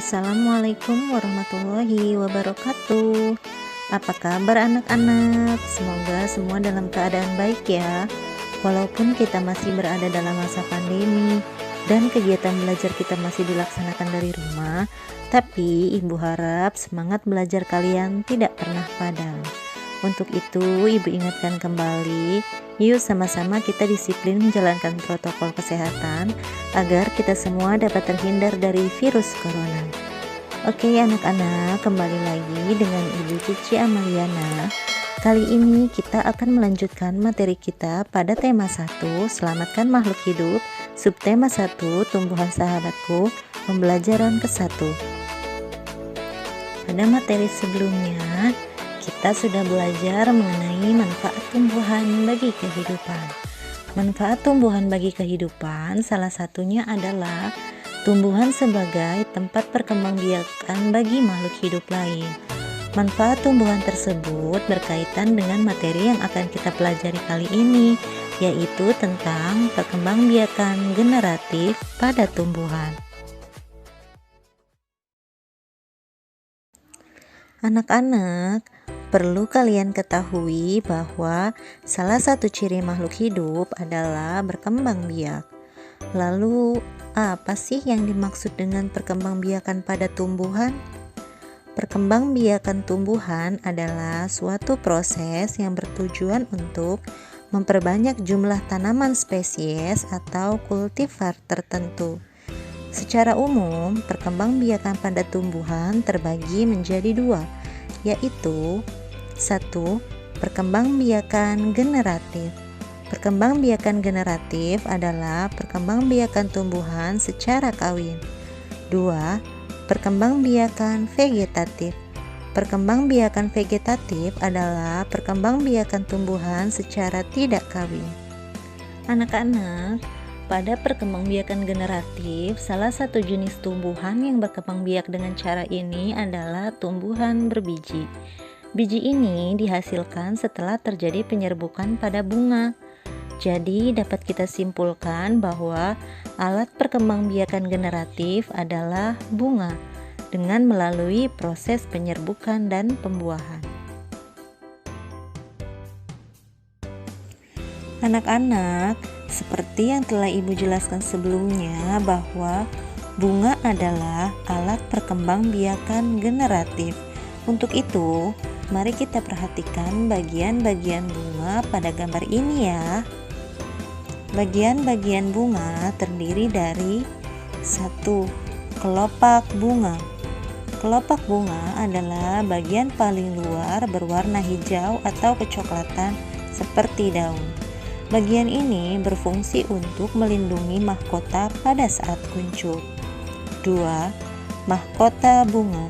Assalamualaikum warahmatullahi wabarakatuh. Apa kabar anak-anak? Semoga semua dalam keadaan baik ya. Walaupun kita masih berada dalam masa pandemi dan kegiatan belajar kita masih dilaksanakan dari rumah, tapi Ibu harap semangat belajar kalian tidak pernah padam. Untuk itu, Ibu ingatkan kembali, yuk sama-sama kita disiplin menjalankan protokol kesehatan agar kita semua dapat terhindar dari virus corona. Oke anak-anak, kembali lagi dengan Ibu Cici Amaliana. Kali ini kita akan melanjutkan materi kita pada tema 1, Selamatkan Makhluk Hidup, subtema 1, Tumbuhan Sahabatku, pembelajaran ke-1. Pada materi sebelumnya, kita sudah belajar mengenai manfaat tumbuhan bagi kehidupan. Manfaat tumbuhan bagi kehidupan salah satunya adalah tumbuhan sebagai tempat perkembangbiakan bagi makhluk hidup lain. Manfaat tumbuhan tersebut berkaitan dengan materi yang akan kita pelajari kali ini, yaitu tentang perkembangbiakan generatif pada tumbuhan. Anak-anak, perlu kalian ketahui bahwa salah satu ciri makhluk hidup adalah berkembang biak. Lalu, apa sih yang dimaksud dengan perkembangbiakan pada tumbuhan? Perkembangbiakan tumbuhan adalah suatu proses yang bertujuan untuk memperbanyak jumlah tanaman spesies atau kultivar tertentu. Secara umum, perkembangbiakan pada tumbuhan terbagi menjadi 2, yaitu 1. Perkembangbiakan generatif. Perkembangbiakan generatif adalah perkembangbiakan tumbuhan secara kawin. 2. Perkembangbiakan vegetatif. Perkembangbiakan vegetatif adalah perkembangbiakan tumbuhan secara tidak kawin. Anak-anak, pada perkembangbiakan generatif, salah satu jenis tumbuhan yang berkembang biak dengan cara ini adalah tumbuhan berbiji. Biji ini dihasilkan setelah terjadi penyerbukan pada bunga. Jadi dapat kita simpulkan bahwa alat perkembangbiakan generatif adalah bunga dengan melalui proses penyerbukan dan pembuahan. Anak-anak, seperti yang telah Ibu jelaskan sebelumnya bahwa bunga adalah alat perkembangbiakan generatif. Untuk itu, mari kita perhatikan bagian-bagian bunga pada gambar ini ya. Bagian-bagian bunga terdiri dari 1. Kelopak bunga. Kelopak bunga adalah bagian paling luar berwarna hijau atau kecoklatan seperti daun. Bagian ini berfungsi untuk melindungi mahkota pada saat kuncup. 2. Mahkota bunga.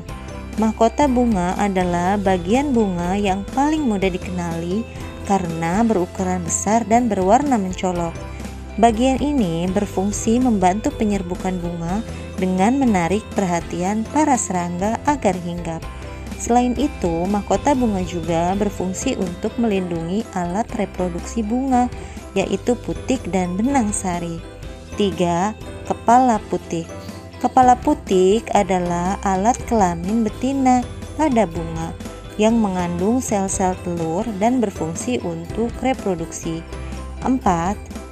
Mahkota bunga adalah bagian bunga yang paling mudah dikenali karena berukuran besar dan berwarna mencolok. Bagian ini berfungsi membantu penyerbukan bunga dengan menarik perhatian para serangga agar hinggap. Selain itu, mahkota bunga juga berfungsi untuk melindungi alat reproduksi bunga, yaitu putik dan benang sari. 3. Kepala putik. Kepala putik adalah alat kelamin betina pada bunga yang mengandung sel-sel telur dan berfungsi untuk reproduksi. 4.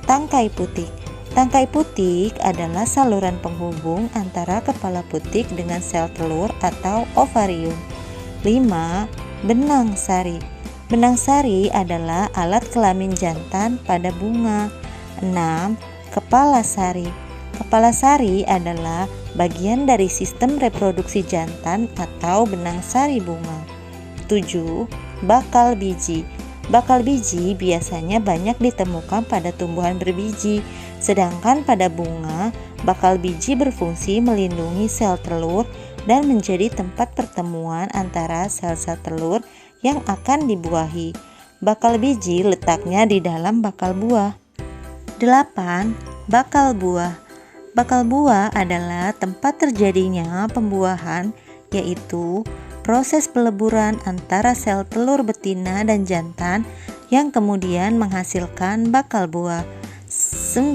Tangkai putik. Tangkai putik adalah saluran penghubung antara kepala putik dengan sel telur atau ovarium. 5. Benang sari. Benang sari adalah alat kelamin jantan pada bunga. 6. Kepala sari. Kepala sari adalah bagian dari sistem reproduksi jantan atau benang sari bunga. 7. Bakal biji. Bakal biji biasanya banyak ditemukan pada tumbuhan berbiji, sedangkan pada bunga, bakal biji berfungsi melindungi sel telur dan menjadi tempat pertemuan antara sel-sel telur yang akan dibuahi. Bakal biji letaknya di dalam bakal buah. 8. Bakal buah. Bakal buah adalah tempat terjadinya pembuahan, yaitu proses peleburan antara sel telur betina dan jantan yang kemudian menghasilkan bakal buah. 9.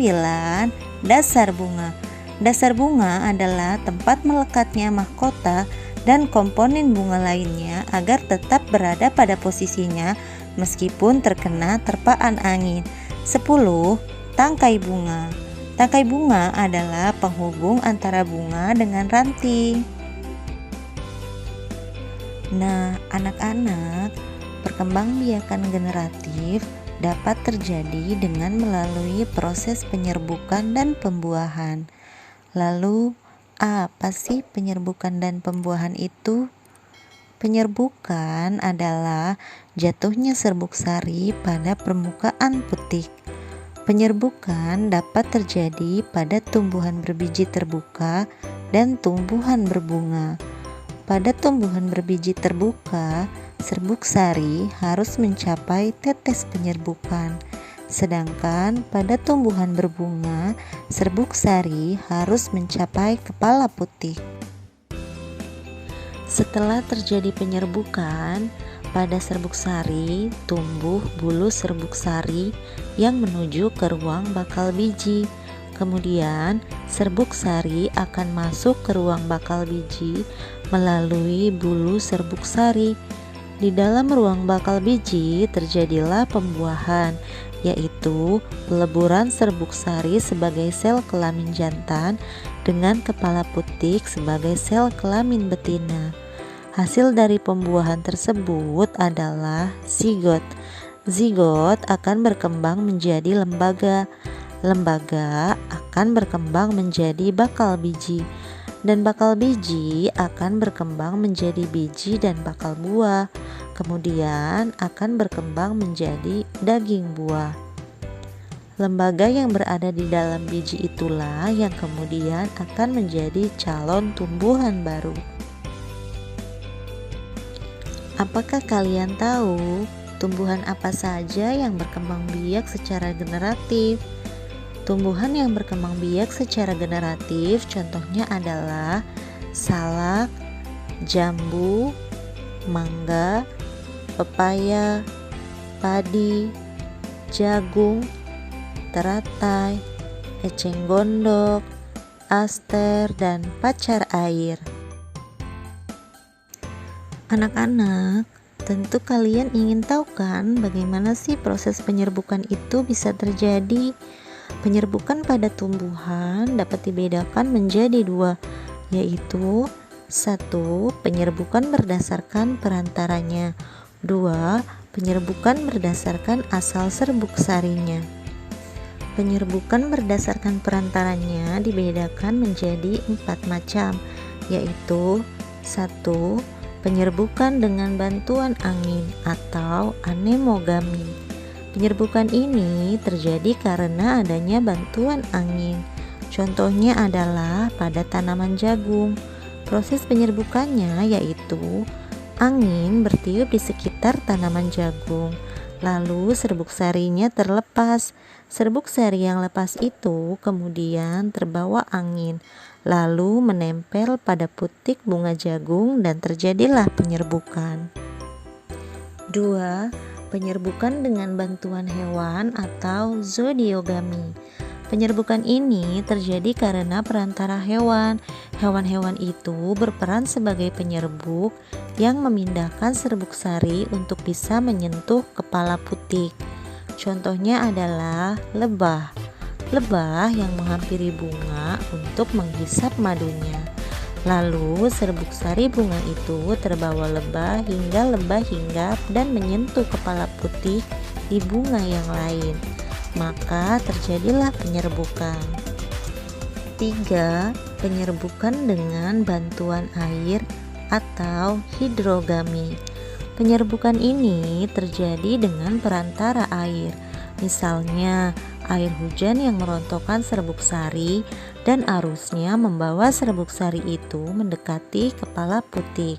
Dasar bunga. Dasar bunga adalah tempat melekatnya mahkota dan komponen bunga lainnya agar tetap berada pada posisinya meskipun terkena terpaan angin. 10. Tangkai bunga. Tangkai bunga adalah penghubung antara bunga dengan ranting. Nah, anak-anak, perkembangbiakan generatif dapat terjadi dengan melalui proses penyerbukan dan pembuahan. Lalu, apa sih penyerbukan dan pembuahan itu? Penyerbukan adalah jatuhnya serbuk sari pada permukaan putik. Penyerbukan dapat terjadi pada tumbuhan berbiji terbuka dan tumbuhan berbunga. Pada tumbuhan berbiji terbuka, serbuk sari harus mencapai tetes penyerbukan. Sedangkan pada tumbuhan berbunga, serbuk sari harus mencapai kepala putik. Setelah terjadi penyerbukan, pada serbuk sari tumbuh bulu serbuk sari yang menuju ke ruang bakal biji. Kemudian, serbuk sari akan masuk ke ruang bakal biji melalui bulu serbuk sari. Di dalam ruang bakal biji terjadilah pembuahan, yaitu peleburan serbuk sari sebagai sel kelamin jantan dengan kepala putik sebagai sel kelamin betina. Hasil dari pembuahan tersebut adalah zigot. Zigot akan berkembang menjadi lembaga. Lembaga akan berkembang menjadi bakal biji, dan bakal biji akan berkembang menjadi biji dan bakal buah. Kemudian akan berkembang menjadi daging buah. Lembaga yang berada di dalam biji itulah yang kemudian akan menjadi calon tumbuhan baru. Apakah kalian tahu tumbuhan apa saja yang berkembang biak secara generatif? Tumbuhan yang berkembang biak secara generatif contohnya adalah salak, jambu, mangga, pepaya, padi, jagung, teratai, eceng gondok, aster, dan pacar air. Anak-anak, tentu kalian ingin tahu kan bagaimana sih proses penyerbukan itu bisa terjadi? Penyerbukan pada tumbuhan dapat dibedakan menjadi dua, yaitu 1. Penyerbukan berdasarkan perantaranya. 2. Penyerbukan berdasarkan asal serbuk sarinya. Penyerbukan berdasarkan perantaranya dibedakan menjadi 4 macam, yaitu 1. Penyerbukan dengan bantuan angin atau anemogami. Penyerbukan ini terjadi karena adanya bantuan angin. Contohnya adalah pada tanaman jagung. Proses penyerbukannya yaitu angin bertiup di sekitar tanaman jagung, lalu serbuk sarinya terlepas. Serbuk sari yang lepas itu kemudian terbawa angin, lalu menempel pada putik bunga jagung dan terjadilah penyerbukan. 2. Penyerbukan dengan bantuan hewan atau zodiogami. Penyerbukan ini terjadi karena perantara hewan. Hewan-hewan itu berperan sebagai penyerbuk yang memindahkan serbuk sari untuk bisa menyentuh kepala putik. Contohnya adalah lebah. Lebah yang menghampiri bunga untuk menghisap madunya. Lalu serbuk sari bunga itu terbawa lebah hingga lebah hinggap dan menyentuh kepala putik di bunga yang lain. Maka terjadilah penyerbukan. 3. Penyerbukan dengan bantuan air atau hidrogami. Penyerbukan ini terjadi dengan perantara air. Misalnya, air hujan yang merontokkan serbuk sari dan arusnya membawa serbuk sari itu mendekati kepala putik.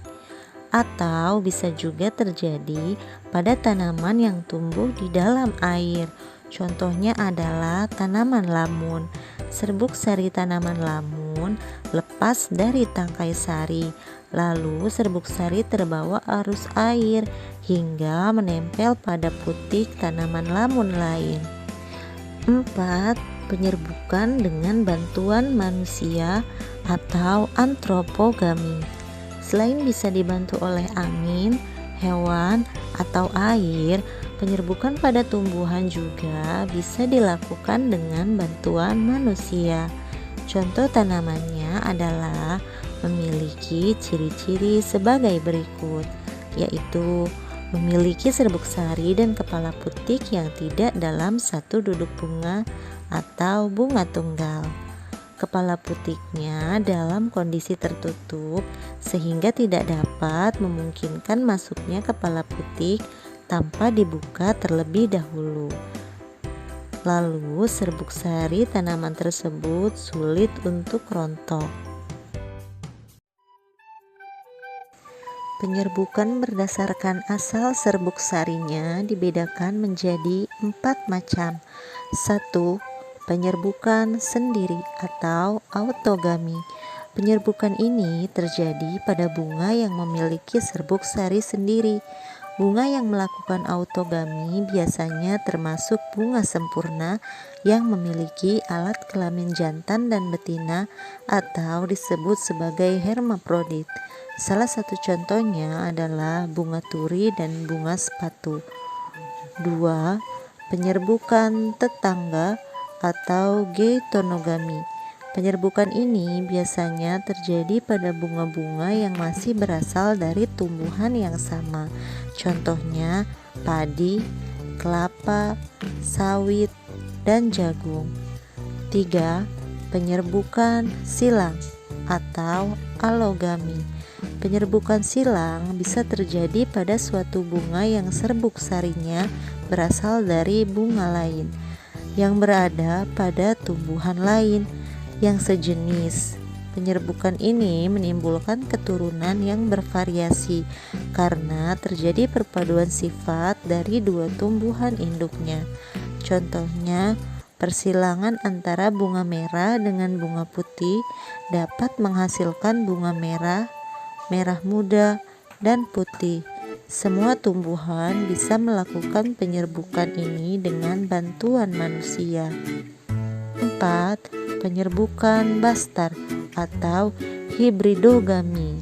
Atau bisa juga terjadi pada tanaman yang tumbuh di dalam air. Contohnya adalah tanaman lamun. Serbuk sari tanaman lamun lepas dari tangkai sari, lalu serbuk sari terbawa arus air hingga menempel pada putik tanaman lamun lain. 4. Penyerbukan dengan bantuan manusia atau antropogami. Selain bisa dibantu oleh angin, hewan, atau air, penyerbukan pada tumbuhan juga bisa dilakukan dengan bantuan manusia. Contoh tanamannya adalah memiliki ciri-ciri sebagai berikut, yaitu memiliki serbuk sari dan kepala putik yang tidak dalam satu duduk bunga atau bunga tunggal. Kepala putiknya dalam kondisi tertutup sehingga tidak dapat memungkinkan masuknya kepala putik tanpa dibuka terlebih dahulu. Lalu serbuk sari tanaman tersebut sulit untuk rontok. Penyerbukan berdasarkan asal serbuk sarinya dibedakan menjadi 4 macam. 1. Penyerbukan sendiri atau autogami. Penyerbukan ini terjadi pada bunga yang memiliki serbuk sari sendiri. Bunga yang melakukan autogami biasanya termasuk bunga sempurna yang memiliki alat kelamin jantan dan betina atau disebut sebagai hermaprodit. Salah satu contohnya adalah bunga turi dan bunga sepatu. 2. Penyerbukan tetangga atau geitonogami. Penyerbukan ini biasanya terjadi pada bunga-bunga yang masih berasal dari tumbuhan yang sama. Contohnya padi, kelapa, sawit, dan jagung. 3. Penyerbukan silang atau alogami. Penyerbukan silang bisa terjadi pada suatu bunga yang serbuk sarinya berasal dari bunga lain yang berada pada tumbuhan lain yang sejenis. Penyerbukan ini menimbulkan keturunan yang bervariasi karena terjadi perpaduan sifat dari dua tumbuhan induknya. Contohnya, persilangan antara bunga merah dengan bunga putih dapat menghasilkan bunga merah, merah muda, dan putih. Semua tumbuhan bisa melakukan penyerbukan ini dengan bantuan manusia. 4. Penyerbukan bastar atau hibridogami.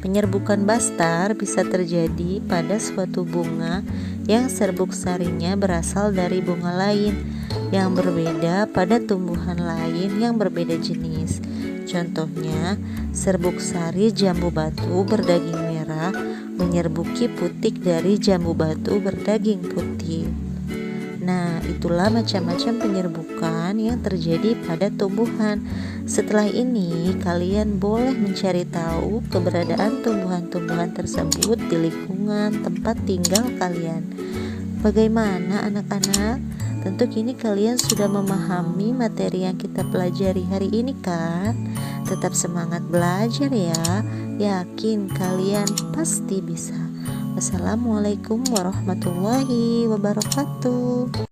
Penyerbukan bastar bisa terjadi pada suatu bunga yang serbuk sarinya berasal dari bunga lain yang berbeda pada tumbuhan lain yang berbeda jenis. Contohnya, serbuk sari jambu batu berdaging merah menyerbuki putik dari jambu batu berdaging putih. Nah, itulah macam-macam penyerbukan yang terjadi pada tumbuhan. Setelah ini, kalian boleh mencari tahu keberadaan tumbuhan-tumbuhan tersebut di lingkungan tempat tinggal kalian. Bagaimana anak-anak? Tentu kini kalian sudah memahami materi yang kita pelajari hari ini kan? Tetap semangat belajar ya. Yakin kalian pasti bisa. Wassalamualaikum warahmatullahi wabarakatuh.